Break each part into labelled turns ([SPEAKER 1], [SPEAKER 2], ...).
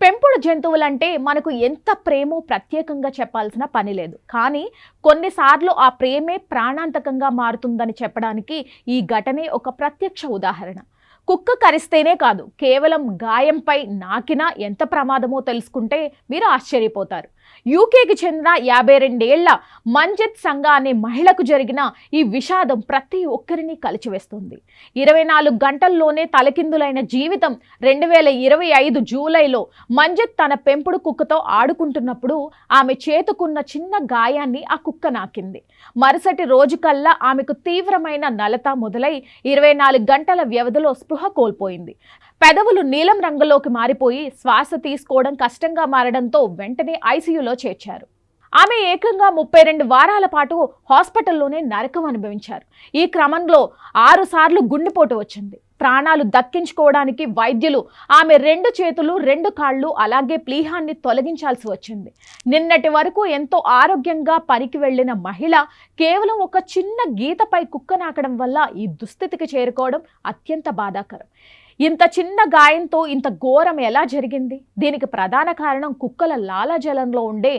[SPEAKER 1] పెంపుడు జంతువులంటే మనకు ఎంత ప్రేమో ప్రత్యేకంగా చెప్పాల్సిన పని లేదు. కానీ కొన్నిసార్లు ఆ ప్రేమే ప్రాణాంతకంగా మారుతుందని చెప్పడానికి ఈ ఘటనే ఒక ప్రత్యక్ష ఉదాహరణ. కుక్క కరిస్తేనే కాదు, కేవలం గాయంపై నాకినా ఎంత ప్రమాదమో తెలుసుకుంటే మీరు ఆశ్చర్యపోతారు. యూకేకి చెందిన 52 ఏళ్ల మంజిత్ సంగా అనే మహిళకు జరిగిన ఈ విషాదం ప్రతి ఒక్కరిని కలిచివేస్తుంది. 24 గంటల్లోనే తలకిందులైన జీవితం. 2025 జూలైలో మంజిత్ తన పెంపుడు కుక్కతో ఆడుకుంటున్నప్పుడు ఆమె చేతుకున్న చిన్న గాయాన్ని ఆ కుక్క నాకింది. మరుసటి రోజుకల్లా ఆమెకు తీవ్రమైన నలత మొదలై 24 గంటల వ్యవధిలో స్పృహ కోల్పోయింది. పెదవులు నీలం రంగులోకి మారిపోయి శ్వాస తీసుకోవడం కష్టంగా మారడంతో వెంటనే ఐసీయూలో చేర్చారు. ఆమె ఏకంగా 32 వారాల పాటు హాస్పిటల్లోనే నరకం అనుభవించారు. ఈ క్రమంలో 6 సార్లు గుండెపోటు వచ్చింది. ప్రాణాలు దక్కించుకోవడానికి వైద్యులు ఆమె 2 చేతులు 2 కాళ్ళు అలాగే ప్లీహాన్ని తొలగించాల్సి వచ్చింది. నిన్నటి వరకు ఎంతో ఆరోగ్యంగా పనికి వెళ్లిన మహిళ కేవలం ఒక చిన్న గీతపై కుక్క నాకడం వల్ల ఈ దుస్థితికి చేరుకోవడం అత్యంత బాధాకరం. ఇంత చిన్న గాయంతో ఇంత ఘోరం ఎలా జరిగింది? దీనికి ప్రధాన కారణం కుక్కల లాలాజలంలో ఉండే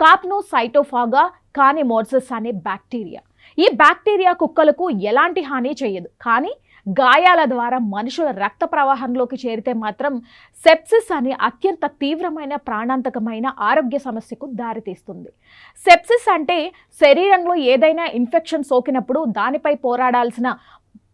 [SPEAKER 1] కాప్నోసైటోఫాగా కానిమోర్సిస్ అనే బ్యాక్టీరియా. ఈ బ్యాక్టీరియా కుక్కలకు ఎలాంటి హాని చేయదు, కానీ గాయాల ద్వారా మనుషుల రక్త ప్రవాహంలోకి చేరితే మాత్రం సెప్సిస్ అనే అత్యంత తీవ్రమైన ప్రాణాంతకమైన ఆరోగ్య సమస్యకు దారితీస్తుంది. సెప్సిస్ అంటే శరీరంలో ఏదైనా ఇన్ఫెక్షన్ సోకినప్పుడు దానిపై పోరాడాల్సిన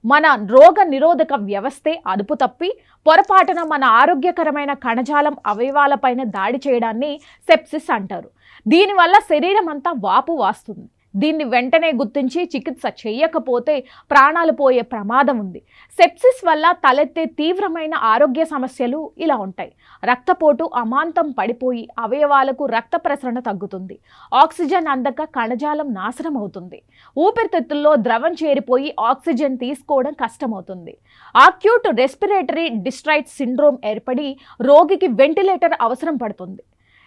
[SPEAKER 1] మన రోగ నిరోధక వ్యవస్థే అదుపు తప్పి పొరపాటున మన ఆరోగ్యకరమైన కణజాలం అవయవాలపైన దాడి చేయడాన్ని సెప్సిస్ అంటారు. దీనివల్ల శరీరం అంతా వాపు వాస్తుంది. దీన్ని వెంటనే గుర్తించి చికిత్స చేయకపోతే ప్రాణాలు పోయే ప్రమాదం ఉంది. సెప్సిస్ వల్ల తలెత్తే తీవ్రమైన ఆరోగ్య సమస్యలు ఇలా ఉంటాయి. రక్తపోటు అమాంతం పడిపోయి అవయవాలకు రక్త ప్రసరణ తగ్గుతుంది. ఆక్సిజన్ అందక కణజాలం నాశనం అవుతుంది. ఊపిరితిత్తుల్లో ద్రవం చేరిపోయి ఆక్సిజన్ తీసుకోవడం కష్టమవుతుంది. అక్యూట్ రెస్పిరేటరీ డిస్ట్రైస్ సిండ్రోమ్ ఏర్పడి రోగికి వెంటిలేటర్ అవసరం పడుతుంది.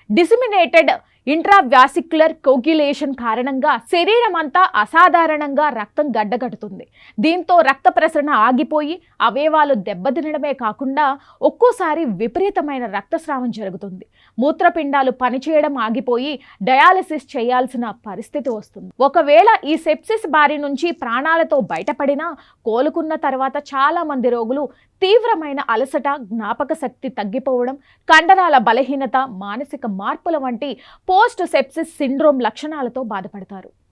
[SPEAKER 1] డిసిమినేటెడ్ ఇంట్రావాసిక్యులర్ కోగ్యులేషన్ కారణంగా శరీరం అంతా అసాధారణంగా రక్తం గడ్డగడుతుంది. దీంతో రక్త ప్రసరణ ఆగిపోయి అవయవాలు దెబ్బతినడమే కాకుండా ఒక్కోసారి విపరీతమైన రక్తస్రావం జరుగుతుంది. మూత్రపిండాలు పనిచేయడం ఆగిపోయి డయాలసిస్ చేయాల్సిన పరిస్థితి వస్తుంది. ఒకవేళ ఈ సెప్సిస్ బారి నుంచి ప్రాణాలతో బయటపడినా కోలుకున్న తర్వాత చాలా మంది రోగులు తీవ్రమైన అలసట, జ్ఞాపక శక్తి తగ్గిపోవడం, కండరాల బలహీనత, మానసిక మార్పుల వంటి పోస్ట్ సెప్సిస్ సిండ్రోమ్ లక్షణాలతో బాధపడతారు.